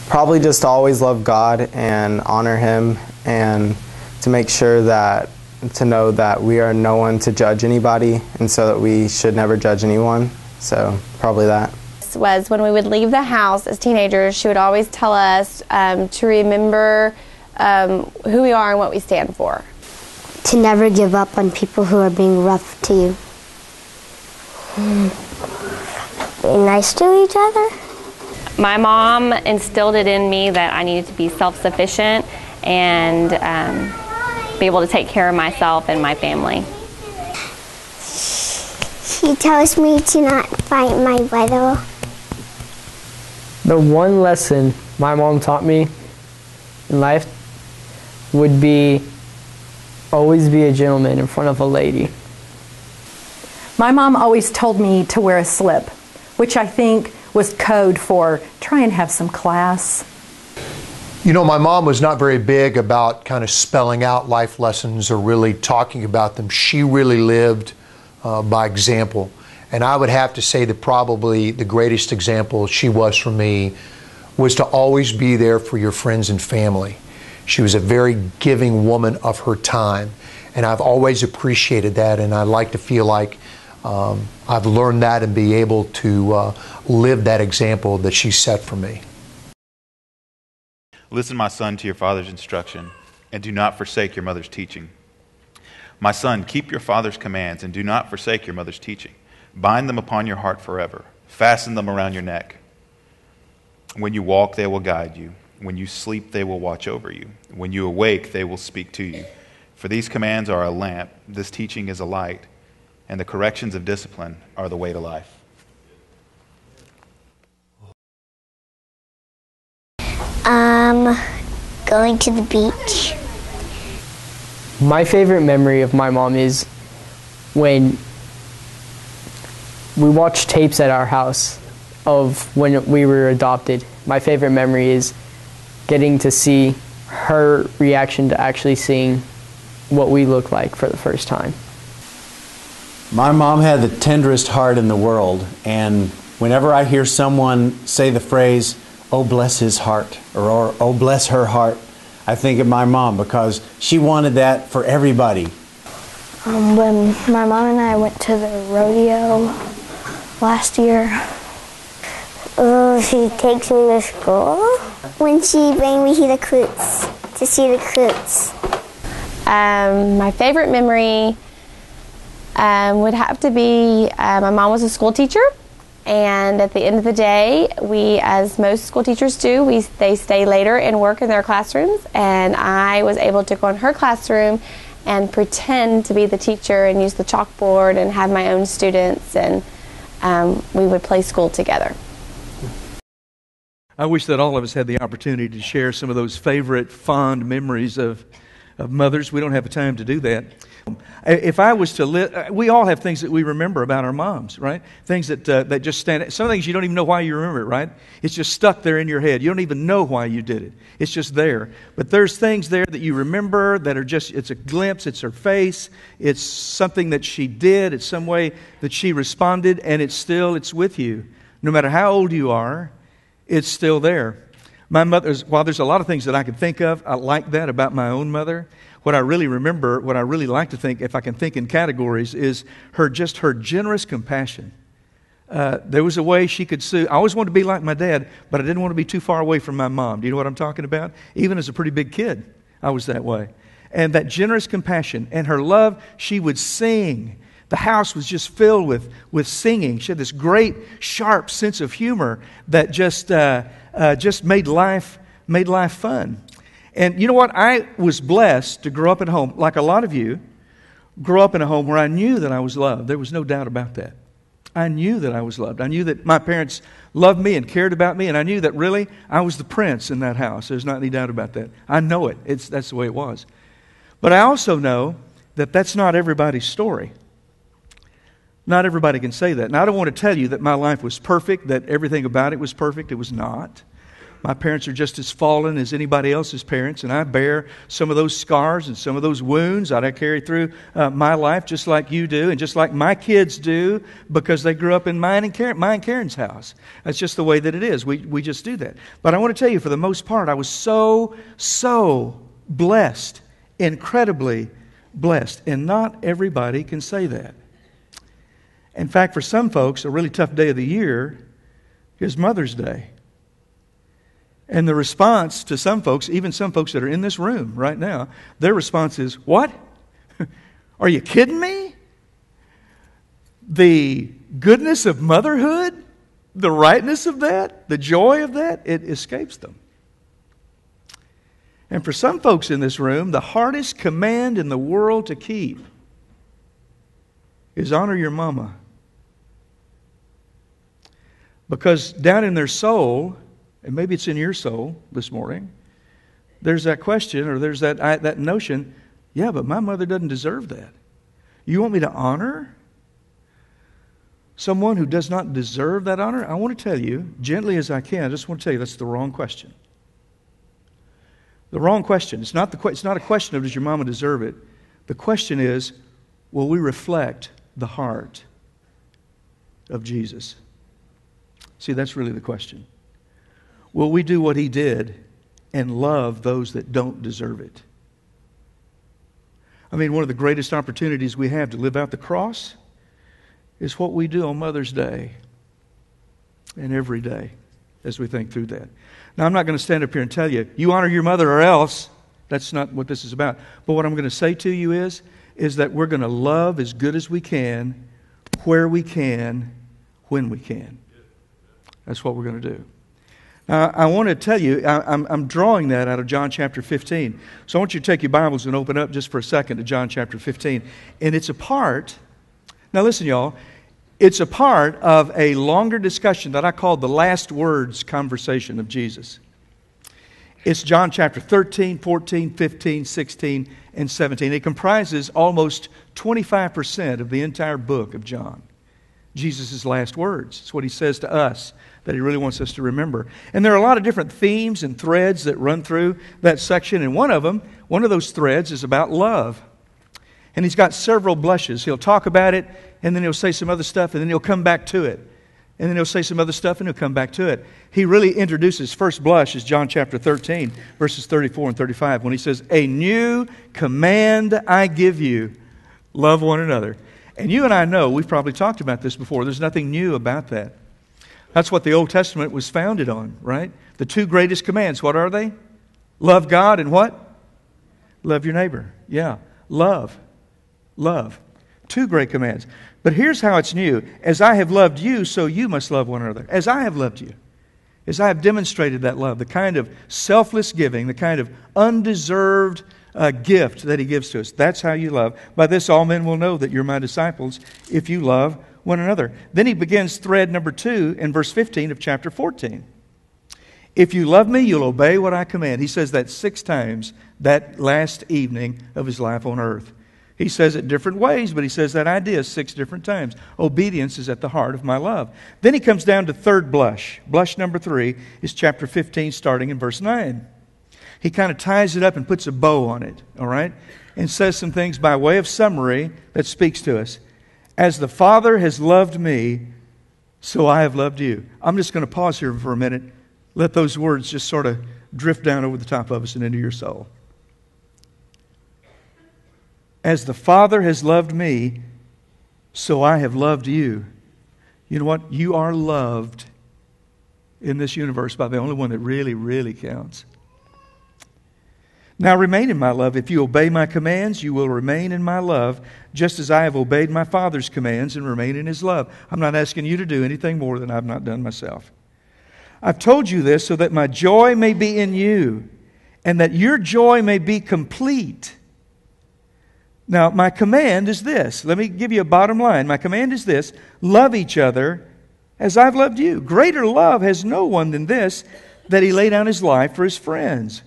Probably just to always love God and honor Him, and to make sure that, to know that we are no one to judge anybody, and so that we should never judge anyone. So probably that. Was when we would leave the house as teenagers, she would always tell us to remember who we are and what we stand for. To never give up on people who are being rough to you. Be nice to each other. My mom instilled it in me that I needed to be self-sufficient and be able to take care of myself and my family. She tells me to not fight my brother. The one lesson my mom taught me in life would be always be a gentleman in front of a lady. My mom always told me to wear a slip, which I think was code for try and have some class. You know, my mom was not very big about kind of spelling out life lessons or really talking about them. She really lived by example. And I would have to say that probably the greatest example she was for me was to always be there for your friends and family. She was a very giving woman of her time, and I've always appreciated that, and I like to feel like I've learned that and be able to live that example that she set for me. Listen, my son, to your father's instruction, and do not forsake your mother's teaching. My son, keep your father's commands, and do not forsake your mother's teaching. Bind them upon your heart forever. Fasten them around your neck. When you walk, they will guide you. When you sleep, they will watch over you. When you awake, they will speak to you. For these commands are a lamp, this teaching is a light, and the corrections of discipline are the way to life. Going to the beach. My favorite memory of my mom is when we watched tapes at our house of when we were adopted. My favorite memory is getting to see her reaction to actually seeing what we look like for the first time. My mom had the tenderest heart in the world, and whenever I hear someone say the phrase, "Oh, bless his heart," or "Oh, bless her heart," I think of my mom, because she wanted that for everybody. When my mom and I went to the rodeo last year, she takes me to school. When she brings me to the coots, to see the coots. My favorite memory would have to be my mom was a school teacher, and at the end of the day, we, as most school teachers do, they stay later and work in their classrooms, and I was able to go in her classroom and pretend to be the teacher and use the chalkboard and have my own students, and we would play school together. I wish that all of us had the opportunity to share some of those favorite, fond memories of mothers. We don't have the time to do that. If I was to live, we all have things that we remember about our moms, right? Things that just stand. Some things you don't even know why you remember it, right? It's just stuck there in your head. You don't even know why you did it. It's just there. But there's things there that you remember that are just, it's a glimpse, it's her face, it's something that she did, it's some way that she responded, and it's with you. No matter how old you are, it's still there. My mother's, while there's a lot of things that I can think of, I like that about my own mother. What I really remember, what I really like to think, if I can think in categories, is her generous compassion. There was a way she could soothe. I always wanted to be like my dad, but I didn't want to be too far away from my mom. Do you know what I'm talking about? Even as a pretty big kid, I was that way. And that generous compassion and her love, she would sing. The house was just filled with singing. She had this great, sharp sense of humor that just made life fun. And you know what? I was blessed to grow up in a home, like a lot of you, grow up in a home where I knew that I was loved. There was no doubt about that. I knew that I was loved. I knew that my parents loved me and cared about me, and I knew that really I was the prince in that house. There's not any doubt about that. I know it. That's the way it was. But I also know that that's not everybody's story. Not everybody can say that. And I don't want to tell you that my life was perfect, that everything about it was perfect. It was not. My parents are just as fallen as anybody else's parents, and I bear some of those scars and some of those wounds that I carry through my life, just like you do, and just like my kids do, because they grew up in mine and Karen's house. That's just the way that it is. We just do that. But I want to tell you, for the most part, I was so blessed, incredibly blessed, and not everybody can say that. In fact, for some folks, a really tough day of the year is Mother's Day. And the response to some folks, even some folks that are in this room right now, their response is, "What? Are you kidding me? The goodness of motherhood, the rightness of that, the joy of that, it escapes them." And for some folks in this room, the hardest command in the world to keep is honor your mama. Because down in their soul, and maybe it's in your soul this morning, there's that question, or there's that notion, yeah, but my mother doesn't deserve that. You want me to honor someone who does not deserve that honor? I want to tell you, gently as I can, I just want to tell you that's the wrong question. The wrong question. It's not a question of does your mama deserve it. The question is, will we reflect the heart of Jesus? See, that's really the question. Will we do what He did and love those that don't deserve it? I mean, one of the greatest opportunities we have to live out the cross is what we do on Mother's Day and every day as we think through that. Now, I'm not going to stand up here and tell you, you honor your mother or else. That's not what this is about. But what I'm going to say to you is that we're going to love as good as we can, where we can, when we can. That's what we're going to do. Now, I want to tell you, I'm drawing that out of John chapter 15. So I want you to take your Bibles and open up just for a second to John chapter 15. And it's a part, now listen y'all, it's a part of a longer discussion that I call the last words conversation of Jesus. It's John chapter 13, 14, 15, 16, and 17. It comprises almost 25% of the entire book of John. Jesus' last words. It's what He says to us that He really wants us to remember. And there are a lot of different themes and threads that run through that section. And one of those threads is about love. And He's got several blushes. He'll talk about it, and then He'll say some other stuff, and then He'll come back to it. And then He'll say some other stuff, and He'll come back to it. He really introduces, first blush is John chapter 13, verses 34 and 35, when He says, "A new command I give you, love one another." And you and I know, we've probably talked about this before, there's nothing new about that. That's what the Old Testament was founded on, right? The two greatest commands, what are they? Love God and what? Love your neighbor. Yeah, love. Love. Two great commands. But here's how it's new. As I have loved you, so you must love one another. As I have loved you. As I have demonstrated that love, the kind of selfless giving, the kind of undeserved gift that He gives to us. That's how you love. By this all men will know that you're my disciples if you love one another. Then He begins thread number 2 in verse 15 of chapter 14. If you love me, you'll obey what I command. He says that 6 times that last evening of His life on earth. He says it different ways, but He says that idea 6 different times. Obedience is at the heart of my love. Then He comes down to third blush. Blush number 3 is chapter 15 starting in verse 9. He kind of ties it up and puts a bow on it, all right? And says some things by way of summary that speaks to us. As the Father has loved me, so I have loved you. I'm just going to pause here for a minute. Let those words just sort of drift down over the top of us and into your soul. As the Father has loved me, so I have loved you. You know what? You are loved in this universe by the only one that really, really counts. Now remain in my love. If you obey my commands, you will remain in my love, just as I have obeyed my Father's commands and remain in His love. I'm not asking you to do anything more than I've not done myself. I've told you this so that my joy may be in you and that your joy may be complete. Now, my command is this. Let me give you a bottom line. My command is this. Love each other as I've loved you. Greater love has no one than this, that He lay down His life for His friends.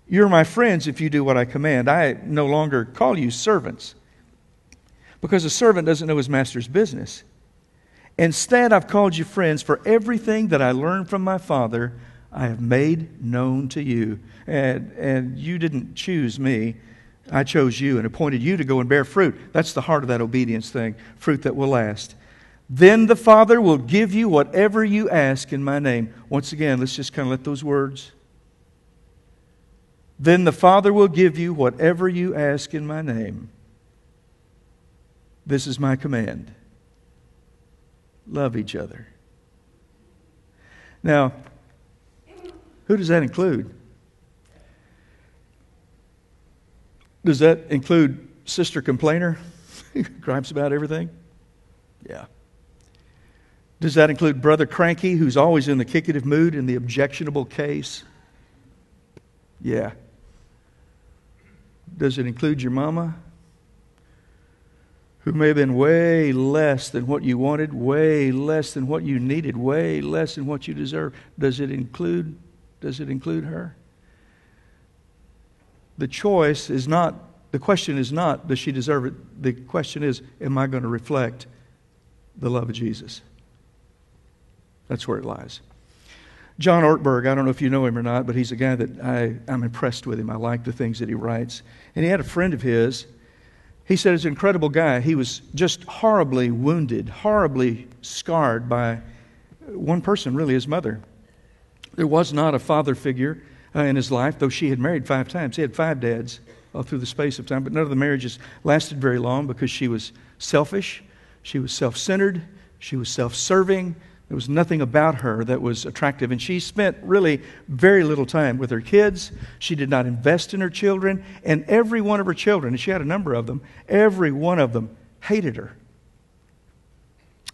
You're my friends if you do what I command. I no longer call you servants, because a servant doesn't know his master's business. Instead, I've called you friends, for everything that I learned from my Father, I have made known to you. And you didn't choose me. I chose you and appointed you to go and bear fruit. That's the heart of that obedience thing, fruit that will last. Then the Father will give you whatever you ask in my name. Once again, let's just kind of let those words. Then the Father will give you whatever you ask in my name. This is my command. Love each other. Now, who does that include? Does that include Sister Complainer? Gripes about everything? Yeah. Does that include Brother Cranky, who's always in the kickative mood in the objectionable case? Yeah. Does it include your mama, who may have been way less than what you wanted, way less than what you needed, way less than what you deserve? Does it include her? The question is not, does she deserve it? The question is, am I going to reflect the love of Jesus? That's where it lies. John Ortberg, I don't know if you know him or not, but he's a guy that I'm impressed with him. I like the things that he writes. And he had a friend of his. He said he's an incredible guy. He was just horribly wounded, horribly scarred by one person, really, his mother. There was not a father figure in his life, though she had married 5 times. He had 5 dads all through the space of time, but none of the marriages lasted very long because she was selfish, she was self-centered, she was self-serving. There was nothing about her that was attractive, and she spent really very little time with her kids. She did not invest in her children, and every one of her children, and she had a number of them, every one of them hated her.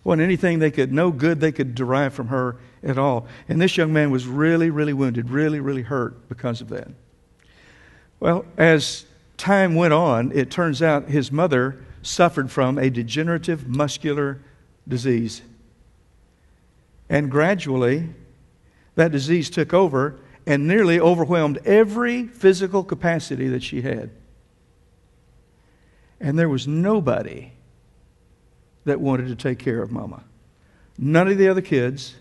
Wasn't anything no good they could derive from her at all. And this young man was really, really wounded, really, really hurt because of that. Well, as time went on, it turns out his mother suffered from a degenerative muscular disease. And gradually, that disease took over and nearly overwhelmed every physical capacity that she had. And there was nobody that wanted to take care of Mama. None of the other kids,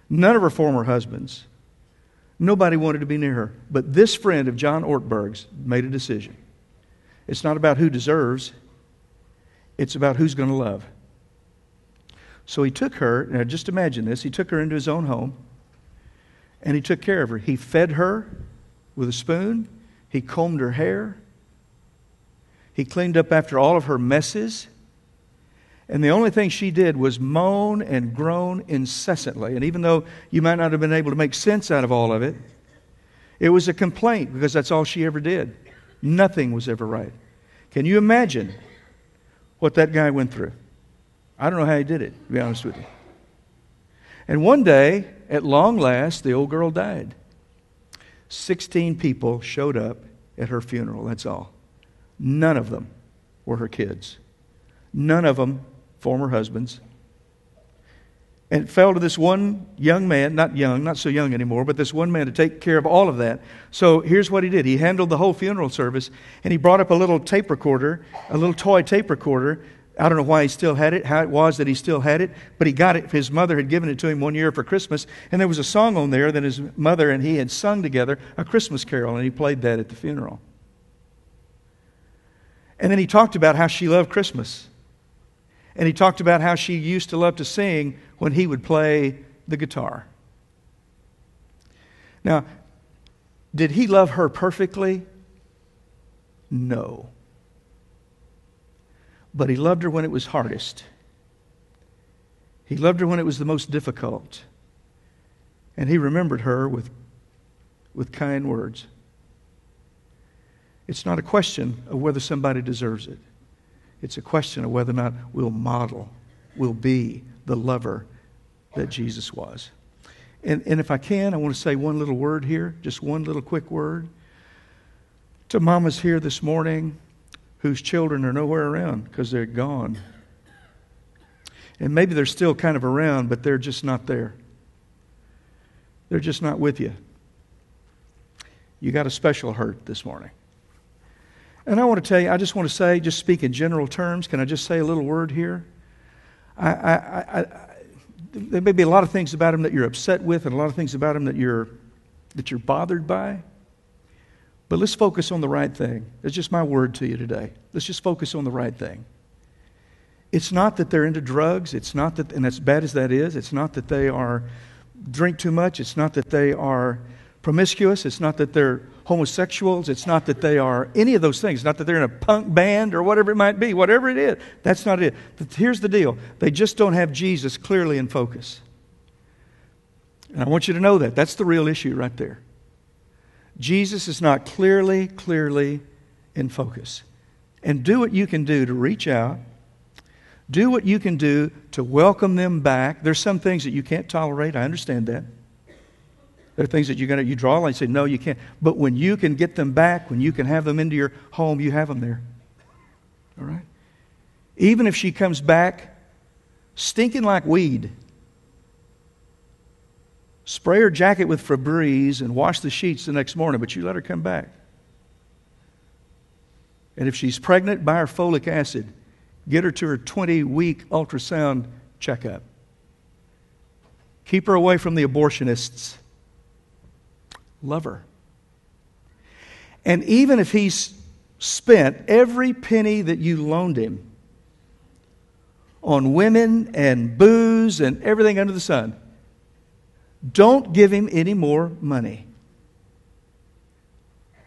none of her former husbands, nobody wanted to be near her. But this friend of John Ortberg's made a decision. It's not about who deserves, it's about who's going to love. So he took her, now just imagine this, he took her into his own home and he took care of her. He fed her with a spoon, he combed her hair, he cleaned up after all of her messes, and the only thing she did was moan and groan incessantly. And even though you might not have been able to make sense out of all of it, it was a complaint because that's all she ever did. Nothing was ever right. Can you imagine what that guy went through? I don't know how he did it, to be honest with you. And one day, at long last, the old girl died. 16 people showed up at her funeral, that's all. None of them were her kids. None of them former husbands. And it fell to this one young man, not so young anymore, but this one man to take care of all of that. So here's what he did. He handled the whole funeral service, and he brought up a little tape recorder, a little toy tape recorder. I don't know why he still had it, how it was that he still had it, but he got it. His mother had given it to him one year for Christmas, and there was a song on there that his mother and he had sung together, a Christmas carol, and he played that at the funeral. And then he talked about how she loved Christmas. And he talked about how she used to love to sing when he would play the guitar. Now, did he love her perfectly? No. But he loved her when it was hardest. He loved her when it was the most difficult. And he remembered her with kind words. It's not a question of whether somebody deserves it. It's a question of whether or not we'll be the lover that Jesus was. And if I can, I want to say one little word here, just one little quick word. To mamas here this morning whose children are nowhere around because they're gone. And maybe they're still kind of around, but they're just not there. They're just not with you. You got a special hurt this morning. And I want to tell you, I just want to say, just speak in general terms. Can I just say a little word here? There may be a lot of things about him that you're upset with and a lot of things about him that you're bothered by. But let's focus on the right thing. That's just my word to you today. Let's just focus on the right thing. It's not that they're into drugs. It's not that, and as bad as that is, it's not that they are drink too much. It's not that they are promiscuous. It's not that they're homosexuals. It's not that they are any of those things. It's not that they're in a punk band or whatever it might be. Whatever it is, that's not it. But here's the deal. They just don't have Jesus clearly in focus. And I want you to know that. That's the real issue right there. Jesus is not clearly in focus. And do what you can do to reach out. Do what you can do to welcome them back. There's some things that you can't tolerate. I understand that. There are things that you draw a line and say, no, you can't. But when you can get them back, when you can have them into your home, you have them there. All right? Even if she comes back stinking like weed, spray her jacket with Febreze and wash the sheets the next morning, but you let her come back. And if she's pregnant, buy her folic acid. Get her to her 20-week ultrasound checkup. Keep her away from the abortionists. Love her. And even if he's spent every penny that you loaned him on women and booze and everything under the sun, don't give him any more money.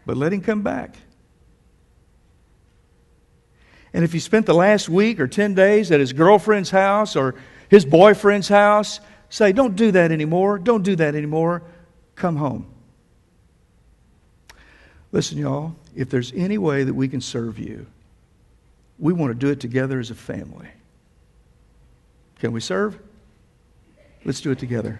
But let him come back. And if he spent the last week or 10 days at his girlfriend's house or his boyfriend's house, say, don't do that anymore. Don't do that anymore. Come home. Listen, y'all, if there's any way that we can serve you, we want to do it together as a family. Can we serve? Let's do it together.